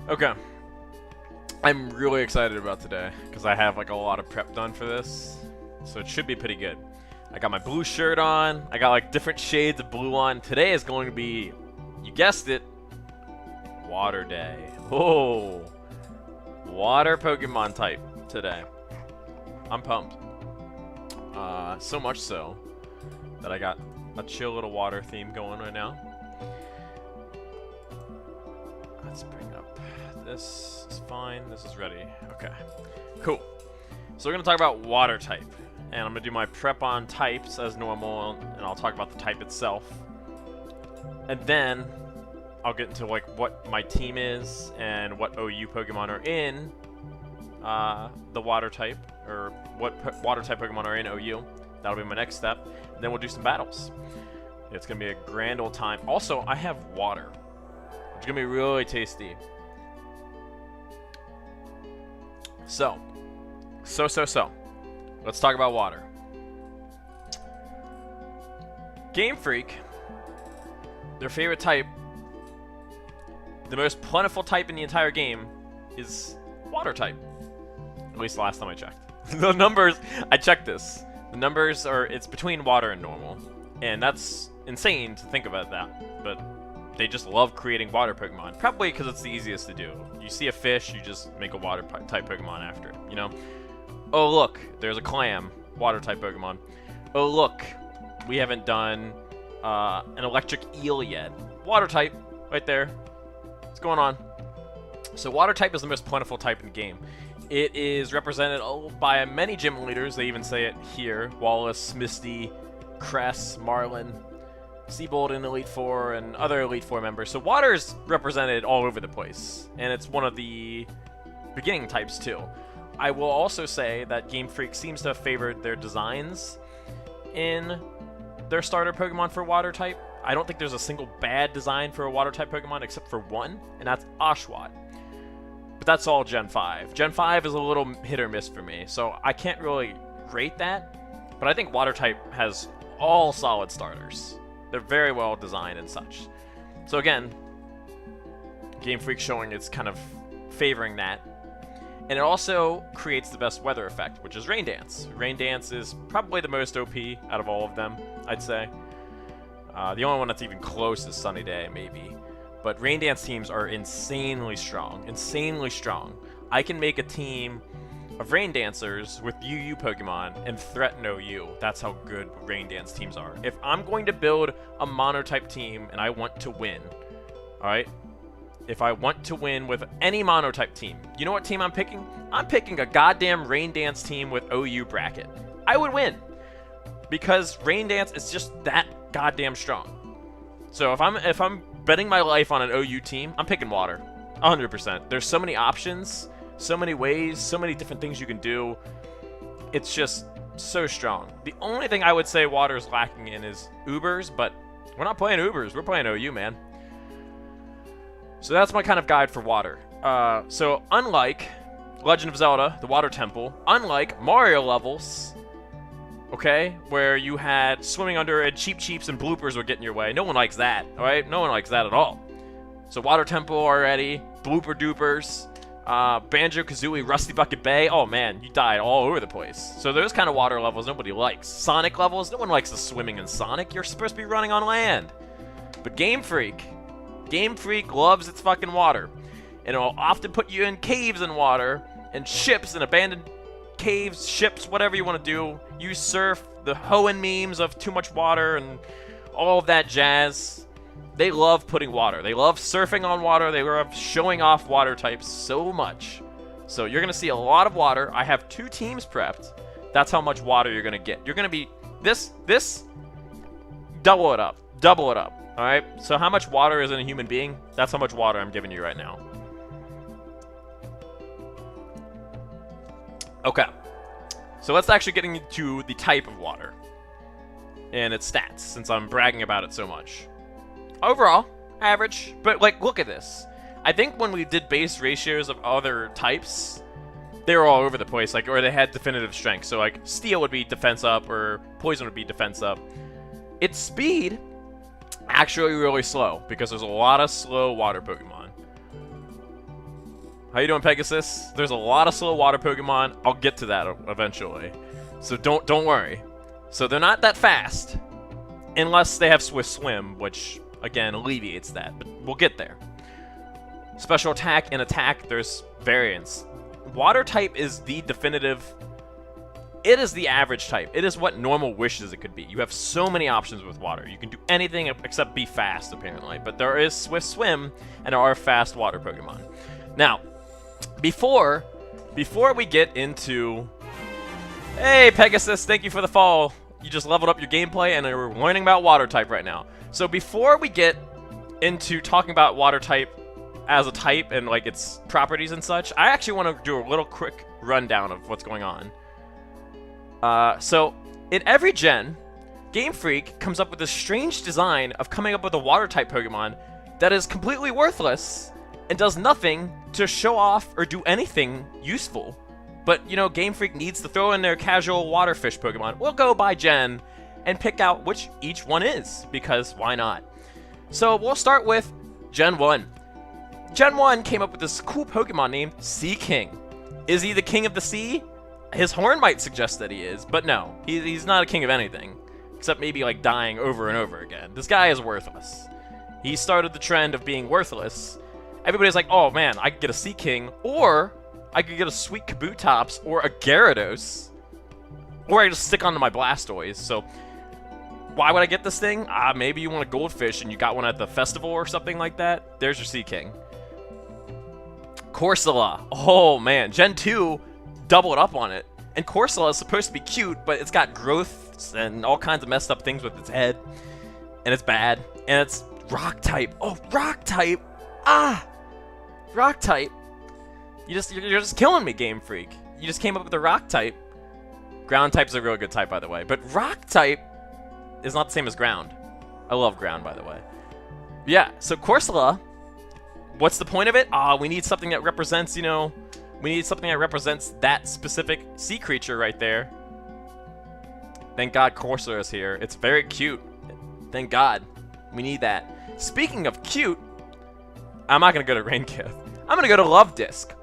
Okay. I'm really excited about today because I have like a lot of prep done for this, so it should be pretty good. I got my blue shirt on. I got like different shades of blue on. Today is going to be, you guessed it, Water Day. Oh, water Pokemon type today. I'm pumped. So much so that I got a chill little water theme going right now. Let's bring up this. Is fine. This is ready. Okay. Cool. So we're going to talk about water type. And I'm going to do my prep on types as normal, and I'll talk about the type itself. And then I'll get into like what my team is and what OU Pokemon are in the water type, or what water type Pokemon are in OU. That'll be my next step. And then we'll do some battles. It's going to be a grand old time. Also, I have water, which is going to be really tasty. So. Let's talk about water. Game Freak, their favorite type, the most plentiful type in the entire game, is water type. At least the last time I checked. The numbers, I checked this. The numbers are, it's between water and normal. And that's insane to think about that. But they just love creating water Pokemon. Probably because it's the easiest to do. You see a fish, you just make a water type Pokemon after it, you know? Oh look, there's a clam, water type Pokemon. Oh look, we haven't done an electric eel yet. Water type, right there. What's going on? So water type is the most plentiful type in the game. It is represented by many gym leaders. They even say it here. Wallace, Misty, Cress, Marlin, Seabold in Elite Four, and other Elite Four members. So water is represented all over the place, and it's one of the beginning types too. I will also say that Game Freak seems to have favored their designs in their starter Pokemon for water type. I don't think there's a single bad design for a water type Pokemon except for one, and that's Oshawott. But that's all Gen 5. Gen 5 is a little hit or miss for me, so I can't really rate that. But I think water type has all solid starters. They're very well designed and such. So again, Game Freak showing it's kind of favoring that. And it also creates the best weather effect, which is Rain Dance. Rain Dance is probably the most OP out of all of them, I'd say. The only one that's even close is Sunny Day, maybe. But Rain Dance teams are insanely strong. Insanely strong. I can make a team of Rain Dancers with UU Pokemon and threaten OU. That's how good Rain Dance teams are. If I'm going to build a mono-type team and I want to win, alright? If I want to win with any mono-type team, you know what team I'm picking? I'm picking a goddamn Rain Dance team with OU bracket. I would win. Because Rain Dance is just that goddamn strong. So if I'm betting my life on an OU team, I'm picking water. 100%. There's so many options, so many ways, so many different things you can do. It's just so strong. The only thing I would say water is lacking in is Ubers, but we're not playing Ubers. We're playing OU, man. So that's my kind of guide for water. So unlike Legend of Zelda, the Water Temple, unlike Mario levels, okay, where you had swimming under and Cheep Cheeps and bloopers would get in your way. No one likes that, alright? No one likes that at all. So Water Temple already, blooper doopers, Banjo-Kazooie, Rusty Bucket Bay, oh man, you died all over the place. So those kind of water levels nobody likes. Sonic levels, no one likes the swimming in Sonic. You're supposed to be running on land. But Game Freak loves its fucking water. And it'll often put you in caves in water, and ships, and abandoned caves, ships, whatever you want to do. You surf, the Hoenn memes of too much water, and all of that jazz. They love putting water. They love surfing on water. They love showing off water types so much. So you're going to see a lot of water. I have 2 teams prepped. That's how much water you're going to get. You're going to be, this, double it up. Double it up. Alright, so how much water is in a human being? That's how much water I'm giving you right now. Okay, so let's actually get into the type of water and its stats, since I'm bragging about it so much. Overall, average, but like, look at this. I think when we did base ratios of other types, they were all over the place, like, or they had definitive strength. So like, Steel would be defense up, or Poison would be defense up. Its speed, actually really slow, because there's a lot of slow water Pokemon. How you doing, Pegasus? There's a lot of slow water Pokemon. I'll get to that eventually. So don't worry. So they're not that fast. Unless they have Swift Swim, which, again, alleviates that. But we'll get there. Special attack and attack, there's variants. Water type is the definitive... It is the average type. It is what normal wishes it could be. You have so many options with water. You can do anything except be fast, apparently. But there is Swift Swim, and there are fast water Pokemon. Now, before we get into... Hey, Pegasus, thank you for the fall. You just leveled up your gameplay, and we're learning about water type right now. So before we get into talking about water type as a type and like its properties and such, I actually want to do a little quick rundown of what's going on. So in every gen, Game Freak comes up with this strange design of coming up with a water type Pokemon that is completely worthless and does nothing to show off or do anything useful. But, you know, Game Freak needs to throw in their casual water fish Pokemon. We'll go by gen and pick out which each one is, because why not? So we'll start with Gen 1. Gen 1 came up with this cool Pokemon named Sea King. Is he the king of the sea? His horn might suggest that he is, but no. He's not a king of anything, except maybe like dying over and over again. This guy is worthless. He started the trend of being worthless. Everybody's like, oh man, I could get a Sea King, or I could get a sweet Kabutops, or a Gyarados, or I just stick onto my Blastoise. So why would I get this thing? Maybe you want a Goldfish and you got one at the festival or something like that. There's your Sea King. Corsola. Oh man, Gen 2 doubled up on it. And Corsola is supposed to be cute, but it's got growths and all kinds of messed up things with its head. And it's bad. And it's rock type. Oh, rock type. Rock type. You're just killing me, Game Freak. You just came up with a rock type. Ground type's a real good type, by the way. But rock type is not the same as ground. I love ground, by the way. Yeah, so Corsola, what's the point of it? We need something that represents, you know, we need something that represents that specific sea creature right there. Thank God Corsola is here. It's very cute. Thank God. We need that. Speaking of cute, I'm not going to go to Rainkith. I'm going to go to Love Disc.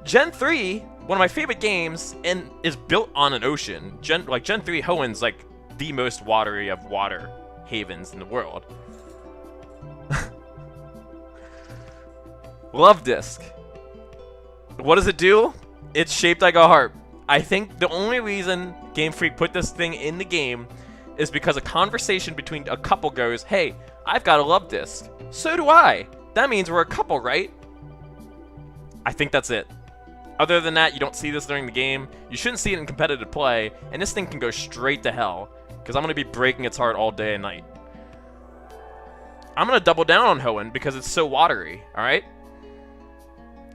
Gen 3, one of my favorite games, and is built on an ocean. Gen 3 Hoenn's like the most watery of water havens in the world. Love Disc. What does it do? It's shaped like a heart. I think the only reason Game Freak put this thing in the game is because a conversation between a couple goes, hey, I've got a Love Disc. So do I. That means we're a couple, right? I think that's it. Other than that, you don't see this during the game. You shouldn't see it in competitive play, and this thing can go straight to hell, because I'm going to be breaking its heart all day and night. I'm going to double down on Hoenn because it's so watery, alright?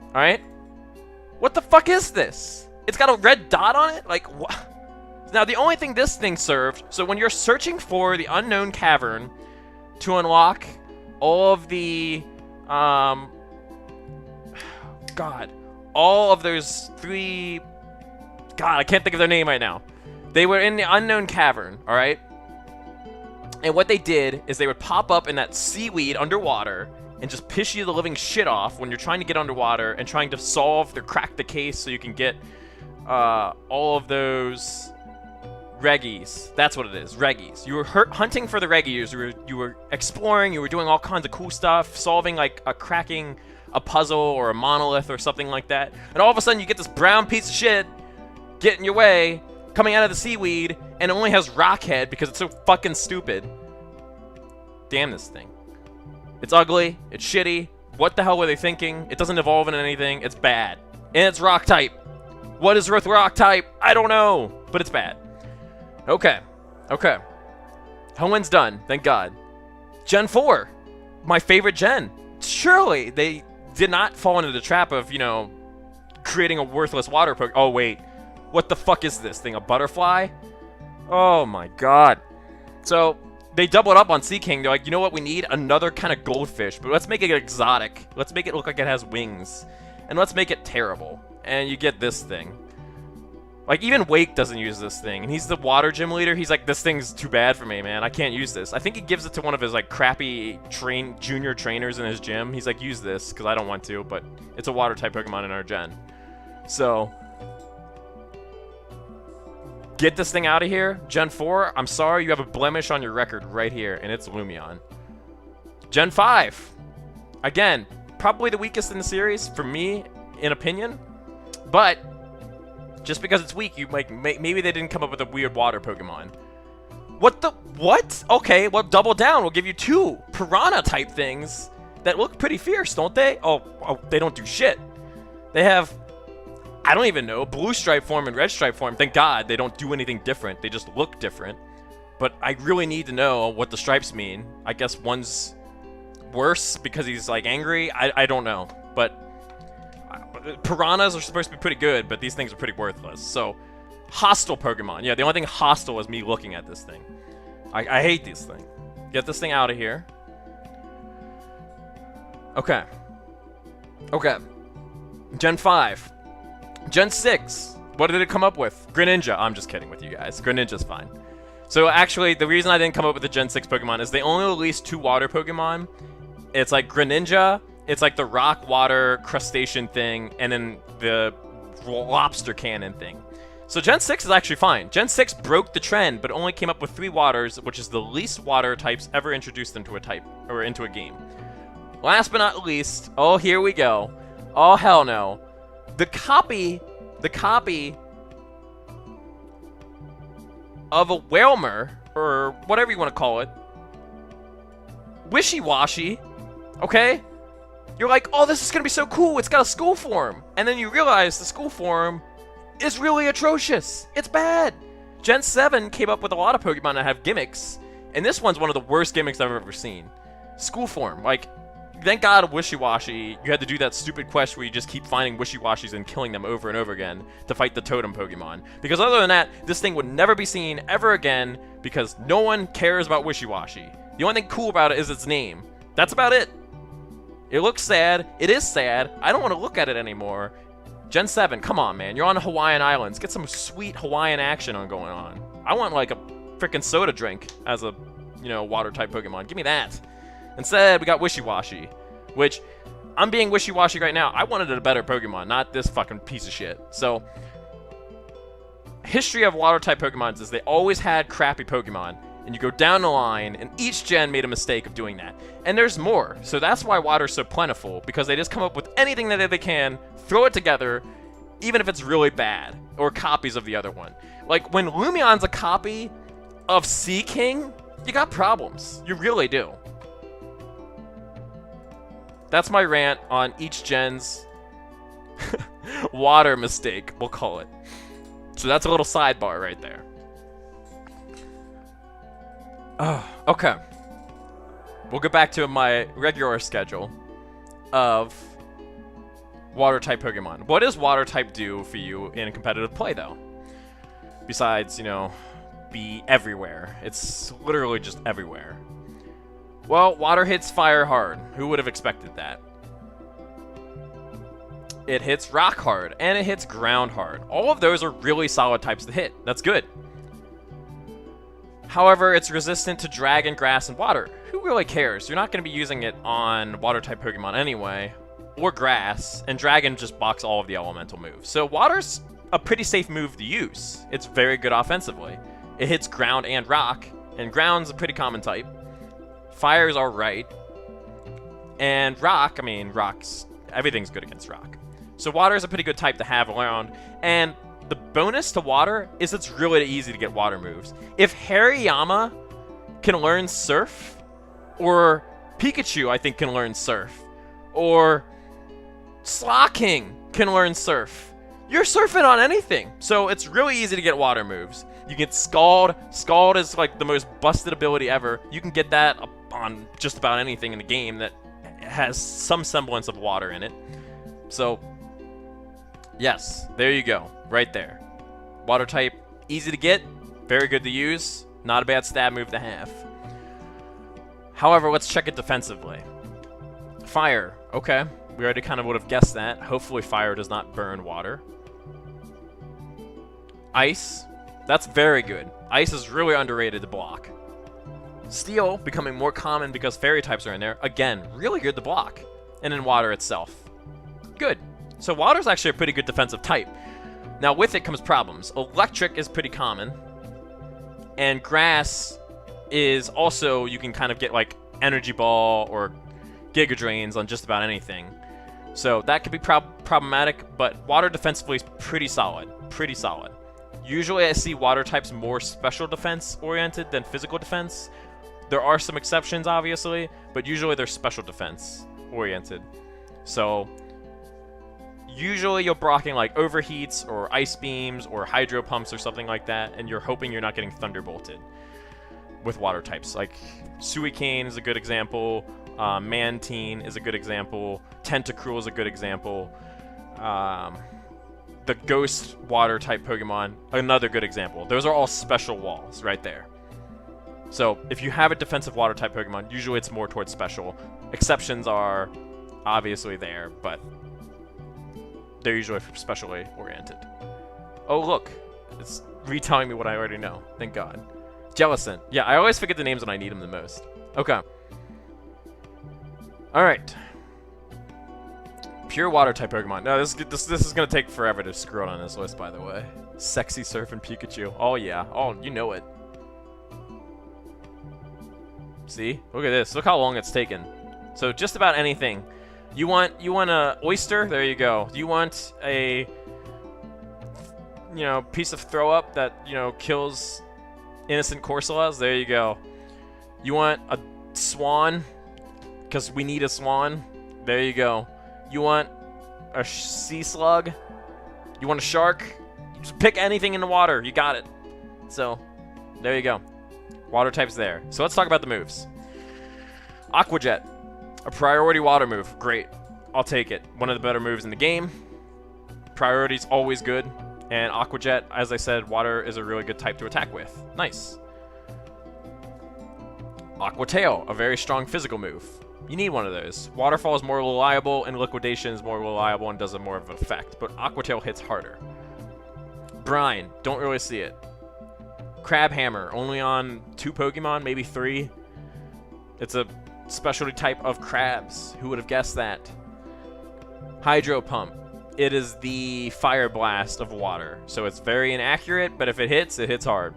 Alright? What the fuck is this? It's got a red dot on it? Like, what? Now, the only thing this thing served, so when you're searching for the unknown cavern to unlock all of the, God, all of those three... God, I can't think of their name right now. They were in the unknown cavern, alright? And what they did is they would pop up in that seaweed underwater and just piss you the living shit off when you're trying to get underwater and trying to solve or crack the case so you can get all of those Reggies. That's what it is, Reggies. You were hunting for the Reggies. You were exploring. You were doing all kinds of cool stuff, solving like cracking a puzzle or a monolith or something like that. And all of a sudden you get this brown piece of shit get in your way, coming out of the seaweed, and it only has rock head because it's so fucking stupid. Damn this thing. It's ugly. It's shitty. What the hell were they thinking? It doesn't evolve into anything. It's bad. And it's rock type. What is with rock type? I don't know. But it's bad. Okay. Okay. Hoenn's done. Thank God. Gen 4. My favorite gen. Surely they did not fall into the trap of, you know, creating a worthless water Pokemon. Oh, wait. What the fuck is this thing? A butterfly? Oh, my God. So they doubled up on Sea King. They're like, you know what we need? Another kind of goldfish. But let's make it exotic. Let's make it look like it has wings. And let's make it terrible. And you get this thing. Like, even Wake doesn't use this thing, and he's the water gym leader. He's like, this thing's too bad for me, man. I can't use this. I think he gives it to one of his, like, crappy junior trainers in his gym. He's like, use this, because I don't want to, but it's a water-type Pokemon in our gen. So, get this thing out of here. Gen 4, I'm sorry, you have a blemish on your record right here, and it's Lumion. Gen 5, again, probably the weakest in the series, for me, in opinion, but just because it's weak, you like maybe they didn't come up with a weird water Pokemon. What? Okay, well, double down. We'll give you 2 Piranha-type things that look pretty fierce, don't they? Oh, they don't do shit. They have, I don't even know, blue stripe form and red stripe form. Thank God they don't do anything different. They just look different. But I really need to know what the stripes mean. I guess one's worse because he's, like, angry. I don't know. But Piranhas are supposed to be pretty good, but these things are pretty worthless. So, hostile Pokemon. Yeah, the only thing hostile is me looking at this thing. I hate this thing. Get this thing out of here. Okay. Okay. Gen 5. Gen 6. What did it come up with? Greninja. I'm just kidding with you guys. Greninja's fine. So, actually, the reason I didn't come up with the Gen 6 Pokemon is they only released 2 water Pokemon. It's like Greninja. It's like the rock, water, crustacean thing, and then the lobster cannon thing. So Gen 6 is actually fine. Gen 6 broke the trend, but only came up with 3 waters, which is the least water types ever introduced into a type, or into a game. Last but not least, oh, here we go. Oh, hell no. The copy of a Whalmer, or whatever you want to call it, Wishy-Washy, okay? You're like, oh, this is going to be so cool. It's got a school form. And then you realize the school form is really atrocious. It's bad. Gen 7 came up with a lot of Pokemon that have gimmicks. And this one's one of the worst gimmicks I've ever seen. School form. Like, thank God Wishy-Washy, you had to do that stupid quest where you just keep finding Wishy-Washys and killing them over and over again to fight the totem Pokemon. Because other than that, this thing would never be seen ever again because no one cares about Wishy-Washy. The only thing cool about it is its name. That's about it. It looks sad. It is sad. I don't want to look at it anymore. Gen 7, come on, man. You're on Hawaiian Islands. Get some sweet Hawaiian action going on. I want, like, a freaking soda drink as a, you know, water-type Pokemon. Give me that. Instead, we got Wishy-Washy, which, I'm being wishy-washy right now. I wanted a better Pokemon, not this fucking piece of shit. So, history of water-type Pokemon is they always had crappy Pokemon. And you go down the line, and each gen made a mistake of doing that. And there's more, so that's why water's so plentiful, because they just come up with anything that they can, throw it together, even if it's really bad, or copies of the other one. Like, when Lumion's a copy of Sea King, you got problems. You really do. That's my rant on each gen's water mistake, we'll call it. So that's a little sidebar right there. Okay. We'll get back to my regular schedule of water-type Pokemon. What does water-type do for you in competitive play, though? Besides, you know, be everywhere. It's literally just everywhere. Well, water hits fire hard. Who would have expected that? It hits rock hard, and it hits ground hard. All of those are really solid types to hit. That's good. However, it's resistant to dragon, grass, and water. Who really cares? You're not going to be using it on water-type Pokemon anyway, or grass, and dragon just blocks all of the elemental moves. So water's a pretty safe move to use. It's very good offensively. It hits ground and rock, and ground's a pretty common type. Fire's alright. And rock, I mean, everything's good against rock. So water's a pretty good type to have around, and the bonus to water is it's really easy to get water moves. If Hariyama can learn Surf, or Pikachu, I think, can learn Surf, or Slacking can learn Surf, you're surfing on anything. So it's really easy to get water moves. You get Scald. Scald is like the most busted ability ever. You can get that on just about anything in the game that has some semblance of water in it. So, yes, there you go. Right there. Water type, easy to get, very good to use, not a bad stab move to have. However, let's check it defensively. Fire, okay. We already kind of would have guessed that. Hopefully fire does not burn water. Ice, that's very good. Ice is really underrated to block. Steel, becoming more common because fairy types are in there. Again, really good to block. And then water itself. Good. So water's actually a pretty good defensive type. Now with it comes problems. Electric is pretty common. And grass is also, you can kind of get like energy ball or giga drains on just about anything. So that could be problematic, but water defensively is pretty solid. Pretty solid. Usually I see water types more special defense oriented than physical defense. There are some exceptions, obviously, but usually they're special defense oriented. So usually you're blocking like overheats or ice beams or hydro pumps or something like that, and you're hoping you're not getting thunderbolted with water types. Like Suicune is a good example. Mantine is a good example. Tentacruel is a good example. The Ghost Water type Pokemon, another good example. Those are all special walls right there. So if you have a defensive water type Pokemon, usually it's more towards special. Exceptions are obviously there, but they're usually specially oriented. Oh look, it's retelling me what I already know. Thank God. Jellicent. Yeah, I always forget the names when I need them the most. Okay. Alright. Pure water type Pokemon. No, this is gonna take forever to screw it on this list, by the way. Sexy Surfing Pikachu. Oh yeah. Oh, you know it. See? Look at this. Look how long it's taken. So just about anything. You want a oyster? There you go. You want a piece of throw up that kills innocent Corsolas? There you go. You want a swan? Because we need a swan. There you go. You want a sea slug? You want a shark? Just pick anything in the water. You got it. So, there you go. Water type's there. So let's talk about the moves. Aqua Jet. A priority water move. Great. I'll take it. One of the better moves in the game. Priority's always good. And Aqua Jet, as I said, water is a really good type to attack with. Nice. Aqua Tail. A very strong physical move. You need one of those. Waterfall is more reliable, and Liquidation is more reliable and does a more of an effect. But Aqua Tail hits harder. Brine. Don't really see it. Crab Hammer. Only on 2 Pokemon, maybe 3. It's a specialty type of crabs. Who would have guessed that? Hydro Pump. It is the Fire Blast of water. So it's very inaccurate, but if it hits hard.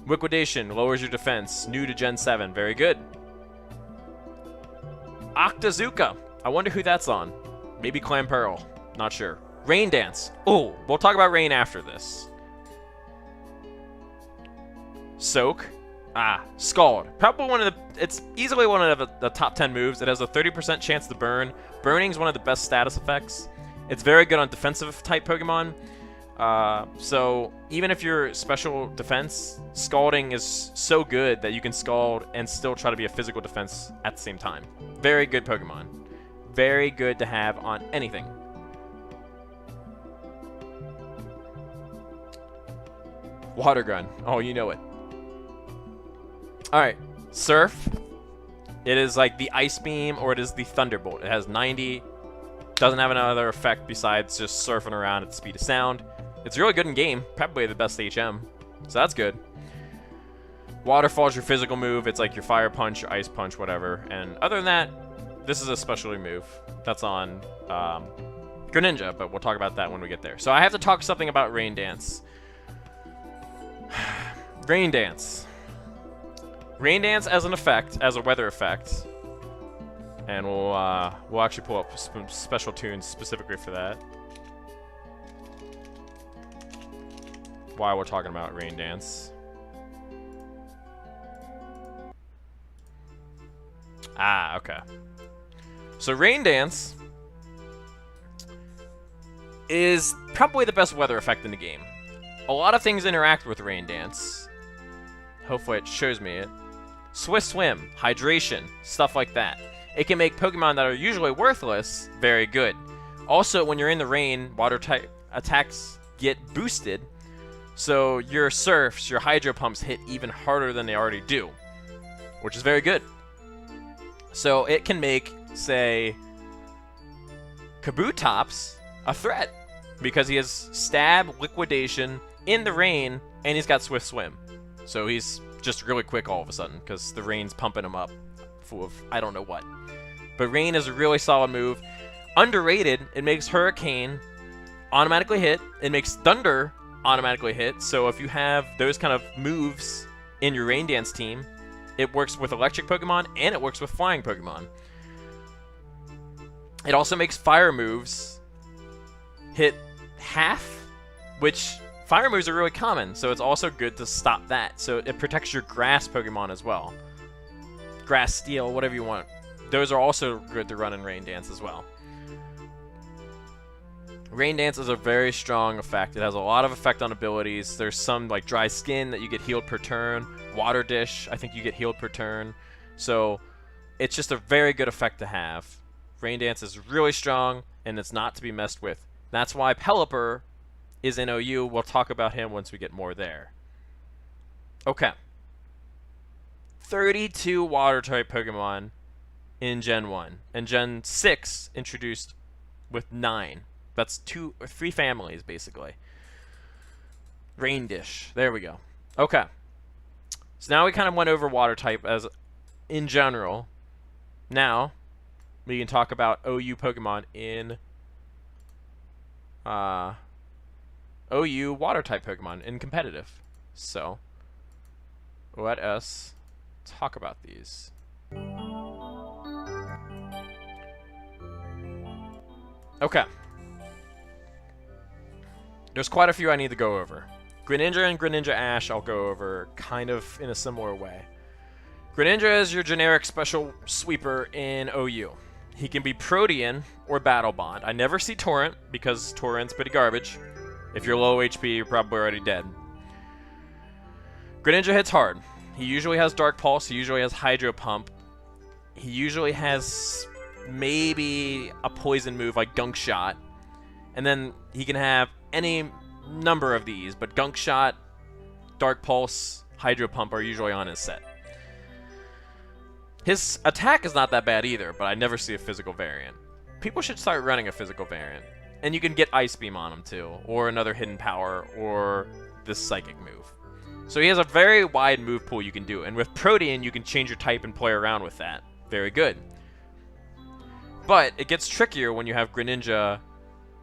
Liquidation. Lowers your defense. New to Gen 7. Very good. Octazooka. I wonder who that's on. Maybe Clamperl. Not sure. Rain Dance. Oh, we'll talk about Rain after this. Soak. Scald. Probably one of the... It's easily one of the top 10 moves. It has a 30% chance to burn. Burning is one of the best status effects. It's very good on defensive type Pokemon. So even if you're special defense, Scalding is so good that you can Scald and still try to be a physical defense at the same time. Very good Pokemon. Very good to have on anything. Water Gun. Oh, you know it. Alright. Surf. It is like the Ice Beam or it is the Thunderbolt. It has 90. Doesn't have another effect besides just surfing around at the speed of sound. It's really good in game. Probably the best HM. So that's good. Waterfall is your physical move. It's like your Fire Punch, your Ice Punch, whatever. And other than that, this is a specialty move. That's on Greninja, but we'll talk about that when we get there. So I have to talk something about Rain Dance. Rain Dance. Rain Dance as an effect, as a weather effect. And we'll actually pull up some special tunes specifically for that. While we're talking about Rain Dance. Okay. So Rain Dance is probably the best weather effect in the game. A lot of things interact with Rain Dance. Hopefully it shows me it. Swift Swim, hydration, stuff like that. It can make Pokemon that are usually worthless very good. Also, when you're in the rain, water type attacks get boosted. So your Surfs, your Hydro Pumps hit even harder than they already do. Which is very good. So it can make, say, Kabutops a threat. Because he has Stab, Liquidation, in the rain, and he's got Swift Swim. So he's just really quick all of a sudden, because the rain's pumping him up full of I don't know what. But Rain is a really solid move. Underrated, it makes Hurricane automatically hit. It makes Thunder automatically hit. So if you have those kind of moves in your Rain Dance team, it works with electric Pokemon, and it works with flying Pokemon. It also makes fire moves hit half, which fire moves are really common, so it's also good to stop that. So it protects your grass Pokemon as well. Grass, Steel, whatever you want. Those are also good to run in Rain Dance as well. Rain Dance is a very strong effect. It has a lot of effect on abilities. There's some like Dry Skin that you get healed per turn. Water Dish, I think you get healed per turn. So it's just a very good effect to have. Rain Dance is really strong, and it's not to be messed with. That's why Pelipper is in OU. We'll talk about him once we get more there. Okay. 32 Water-type Pokemon in Gen 1. And Gen 6 introduced with 9. That's 2 or 3 families, basically. Rain Dish. There we go. Okay. So now we kind of went over Water-type as in general. Now, we can talk about OU Pokemon in OU Water-type Pokemon in competitive. So, let us talk about these. Okay. There's quite a few I need to go over. Greninja and Greninja Ash I'll go over kind of in a similar way. Greninja is your generic special sweeper in OU. He can be Protean or Battle Bond. I never see Torrent because Torrent's pretty garbage. If you're low HP, you're probably already dead. Greninja hits hard. He usually has Dark Pulse. He usually has Hydro Pump. He usually has maybe a poison move like Gunk Shot. And then he can have any number of these, but Gunk Shot, Dark Pulse, Hydro Pump are usually on his set. His attack is not that bad either, but I never see a physical variant. People should start running a physical variant. And you can get Ice Beam on him too, or another Hidden Power, or this Psychic move. So he has a very wide move pool you can do, and with Protean you can change your type and play around with that. Very good. But it gets trickier when you have Greninja,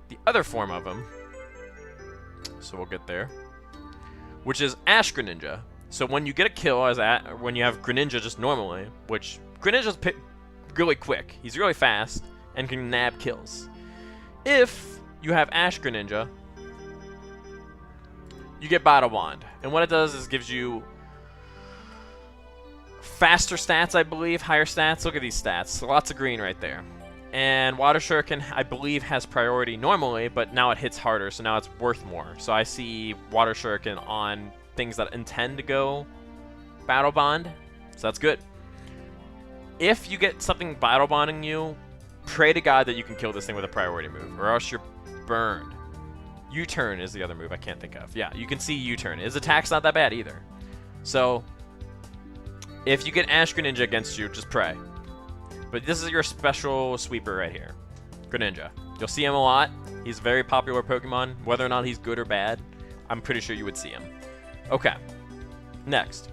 the other form of him. So we'll get there. Which is Ash Greninja. So when you get a kill when you have Greninja just normally, which Greninja's really quick, he's really fast, and can nab kills. If you have Ash Greninja, you get Battle Bond. And what it does is gives you faster stats, I believe, higher stats. Look at these stats. So lots of green right there. And Water Shuriken, I believe, has priority normally, but now it hits harder, so now it's worth more. So I see Water Shuriken on things that intend to go Battle Bond, so that's good. If you get something Battle Bonding you, pray to God that you can kill this thing with a priority move, or else you're burned. U-Turn is the other move I can't think of. Yeah, you can see U-Turn. His attack's not that bad either. So, if you get Ash Greninja against you, just pray. But this is your special sweeper right here. Greninja. You'll see him a lot. He's a very popular Pokemon. Whether or not he's good or bad, I'm pretty sure you would see him. Okay. Next.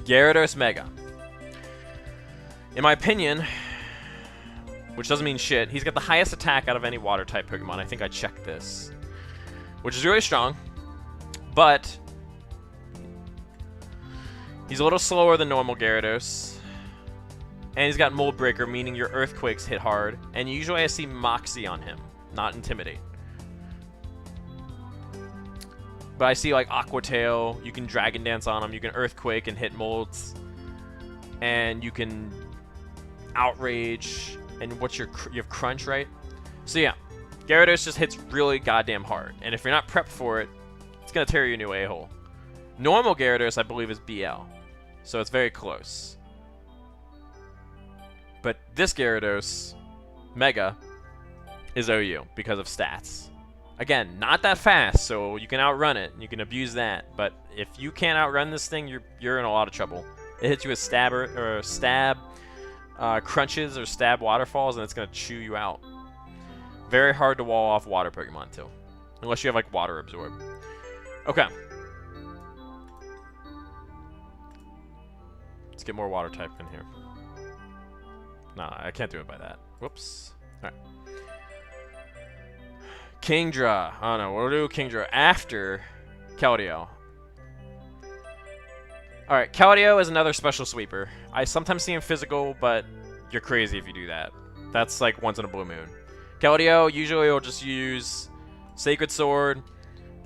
Gyarados Mega. In my opinion, which doesn't mean shit, he's got the highest attack out of any Water-type Pokemon. I think I checked this. Which is really strong. But he's a little slower than normal Gyarados. And he's got Mold Breaker, meaning your Earthquakes hit hard. And usually I see Moxie on him, not Intimidate. But I see like Aqua Tail, you can Dragon Dance on him, you can Earthquake and hit molds. And you can Outrage, and you have Crunch, right? So yeah, Gyarados just hits really goddamn hard. And if you're not prepped for it, it's going to tear you a new a-hole. Normal Gyarados, I believe, is BL. So it's very close. But this Gyarados, Mega, is OU because of stats. Again, not that fast, so you can outrun it. You can abuse that. But if you can't outrun this thing, you're in a lot of trouble. It hits you with stab crunches or stab waterfalls, and it's going to chew you out. Very hard to wall off water Pokemon, too. Unless you have, like, water absorb. Okay. Let's get more water type in here. Nah, I can't do it by that. Whoops. Alright. Kingdra. Oh no, we'll do Kingdra after Keldeo. Alright, Keldeo is another special sweeper. I sometimes see him physical, but you're crazy if you do that. That's like once in a blue moon. Keldeo usually will just use Sacred Sword,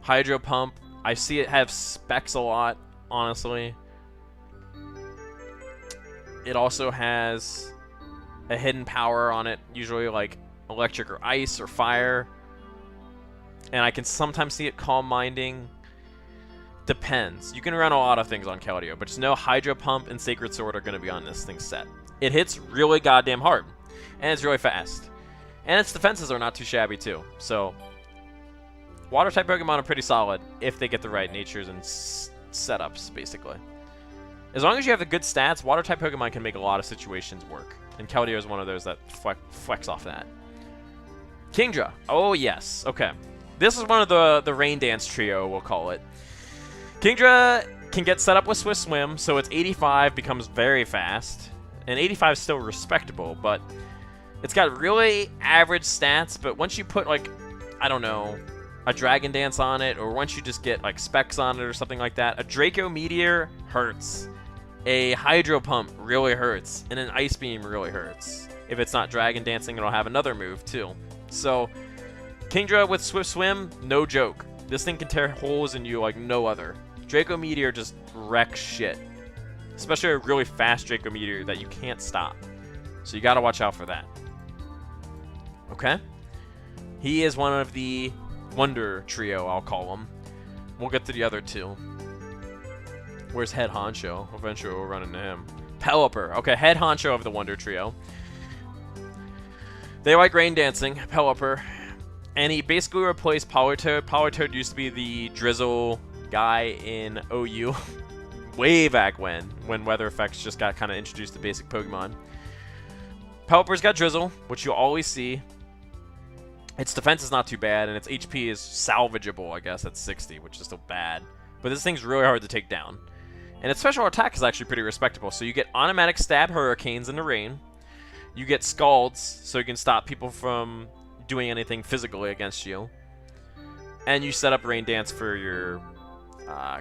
Hydro Pump. I see it have specs a lot, honestly. It also has a hidden power on it, usually like electric or ice or fire. And I can sometimes see it calm minding. Depends. You can run a lot of things on Keldeo, but just know Hydro Pump and Sacred Sword are going to be on this thing's set. It hits really goddamn hard, and it's really fast. And its defenses are not too shabby too. So, Water-type Pokemon are pretty solid if they get the right natures and setups, basically. As long as you have the good stats, Water-type Pokemon can make a lot of situations work. And Keldeo is one of those that flex off that. Kingdra. Oh, yes. Okay. This is one of the Rain Dance trio, we'll call it. Kingdra can get set up with Swift Swim, so its 85 becomes very fast. And 85 is still respectable, but it's got really average stats, but once you put, like, I don't know, a Dragon Dance on it, or once you just get, like, specs on it or something like that, a Draco Meteor hurts. A Hydro Pump really hurts, and an Ice Beam really hurts. If it's not Dragon Dancing, it'll have another move, too. So, Kingdra with Swift Swim, no joke. This thing can tear holes in you like no other. Draco Meteor just wrecks shit. Especially a really fast Draco Meteor that you can't stop. So you gotta watch out for that. Okay? He is one of the Wonder Trio, I'll call him. We'll get to the other two. Where's Head Honcho? Eventually we'll run into him. Pelipper. Okay, Head Honcho of the Wonder Trio. They like Rain Dancing, Pelipper. And he basically replaced Politoed. Politoed used to be the Drizzle guy in OU. Way back when weather effects just got kind of introduced to basic Pokemon. Pelipper's got Drizzle, which you'll always see. Its defense is not too bad, and its HP is salvageable, I guess, at 60, which is still bad. But this thing's really hard to take down. And its special attack is actually pretty respectable. So you get automatic stab hurricanes in the rain. You get Scalds, so you can stop people from doing anything physically against you. And you set up Rain Dance for your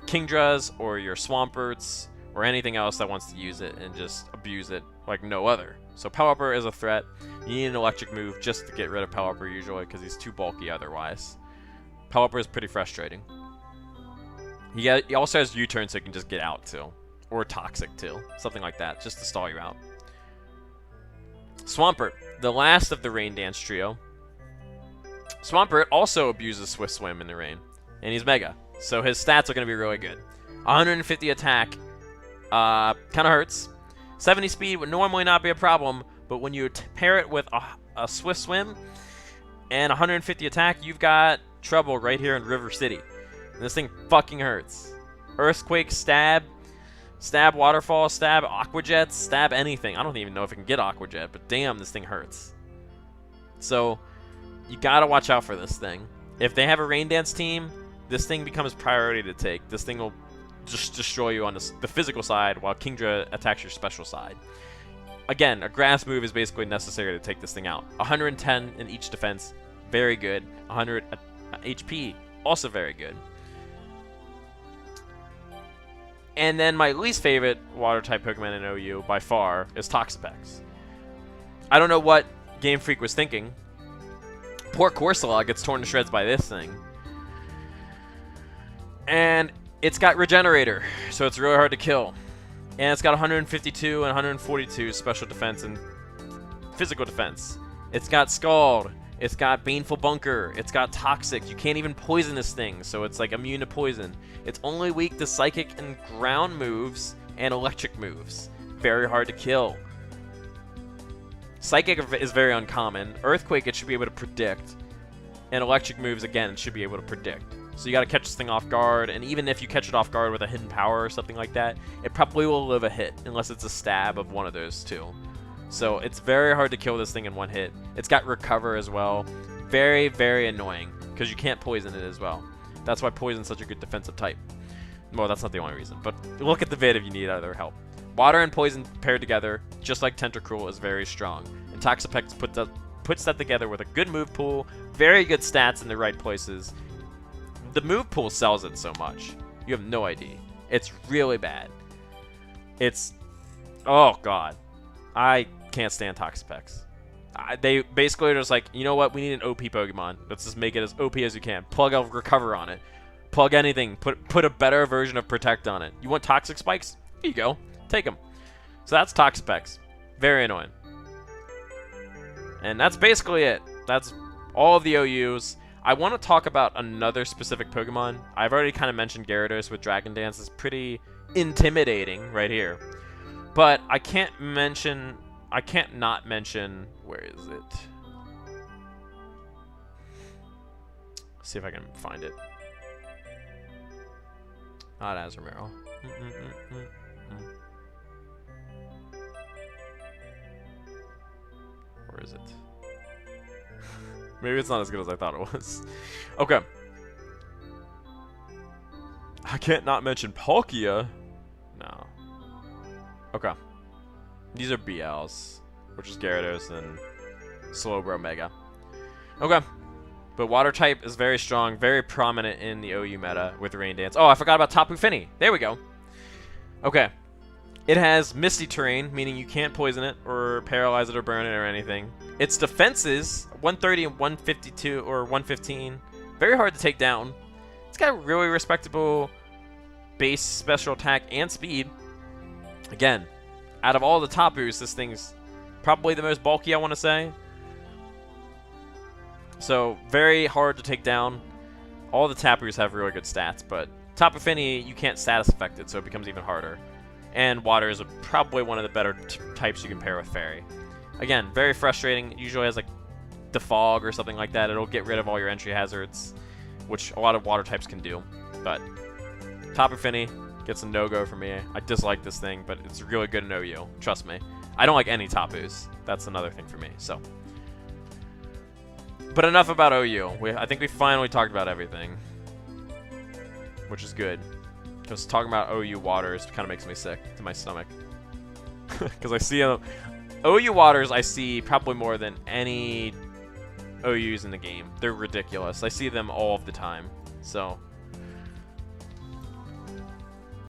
Kingdras or your Swamperts or anything else that wants to use it and just abuse it like no other. So Pelipper is a threat. You need an electric move just to get rid of Pelipper usually because he's too bulky otherwise. Pelipper is pretty frustrating. He also has U-turn so he can just get out too. Or Toxic too. Something like that, just to stall you out. Swampert, the last of the Rain Dance trio. Swampert also abuses Swift Swim in the rain. And he's Mega. So his stats are going to be really good. 150 attack kind of hurts. 70 speed would normally not be a problem, but when you pair it with a Swift Swim and 150 attack, you've got trouble right here in River City. And this thing fucking hurts. Earthquake, Stab, Stab Waterfall, Stab Aqua Jets, Stab anything. I don't even know if it can get Aqua Jet, but damn, this thing hurts. So, you gotta watch out for this thing. If they have a Rain Dance team, this thing becomes priority to take. This thing will just destroy you on the physical side while Kingdra attacks your special side. Again, a grass move is basically necessary to take this thing out. 110 in each defense, very good. 100 HP, also very good. And then my least favorite Water-type Pokemon in OU, by far, is Toxapex. I don't know what Game Freak was thinking. Poor Corsola gets torn to shreds by this thing. And it's got Regenerator, so it's really hard to kill. And it's got 152 and 142 special defense and physical defense. It's got Scald. It's got Baneful Bunker. It's got Toxic. You can't even poison this thing, so it's like immune to poison. It's only weak to Psychic and Ground moves and Electric moves. Very hard to kill. Psychic is very uncommon. Earthquake it should be able to predict. And Electric moves, again, it should be able to predict. So you gotta catch this thing off guard, and even if you catch it off guard with a hidden power or something like that, it probably will live a hit, unless it's a stab of one of those two. So it's very hard to kill this thing in one hit. It's got Recover as well. Very, very annoying. because you can't poison it as well. That's why poison's such a good defensive type. Well, that's not the only reason, but look at the vid if you need other help. Water and poison paired together, just like Tentacruel, is very strong. And Toxapex puts that together with a good move pool, very good stats in the right places. The move pool sells it so much. You have no idea. It's really bad. It's... Oh, God. I can't stand Toxapex. They basically are just like, you know what? We need an OP Pokemon. Let's just make it as OP as you can. Plug a Recover on it. Plug anything. Put a better version of Protect on it. You want Toxic Spikes? Here you go. Take them. So that's Toxapex. Very annoying. And that's basically it. That's all of the OUs. I want to talk about another specific Pokemon. I've already kind of mentioned Gyarados with Dragon Dance. It's pretty intimidating right here. But I can't not mention, where is it? Let's see if I can find it. Not Azumarill. Where is it? Maybe it's not as good as I thought it was. Okay. I can't not mention Palkia. No. Okay. These are BLs, which is Gyarados and Slowbro Mega. Okay. But Water type is very strong, very prominent in the OU meta with Rain Dance. Oh, I forgot about Tapu Fini. There we go. Okay. It has Misty Terrain, meaning you can't poison it or paralyze it or burn it or anything. Its defenses, 130 and 152 or 115. Very hard to take down. It's got really respectable base special attack and speed. Again, out of all the Tapus, this thing's probably the most bulky, I want to say. So, very hard to take down. All the Tapus have really good stats, but Tapu Fini, you can't status affect it, so it becomes even harder. And Water is probably one of the better types you can pair with Fairy. Again, very frustrating. It usually has like the Fog or something like that. It'll get rid of all your entry hazards, which a lot of Water types can do. But Tapu Fini gets a no-go for me. I dislike this thing, but it's really good in OU. Trust me. I don't like any Tapus. That's another thing for me. So, but enough about OU. I think we finally talked about everything, which is good. Because talking about OU waters kind of makes me sick to my stomach. Because I see OU waters, I see probably more than any OUs in the game. They're ridiculous. I see them all of the time. So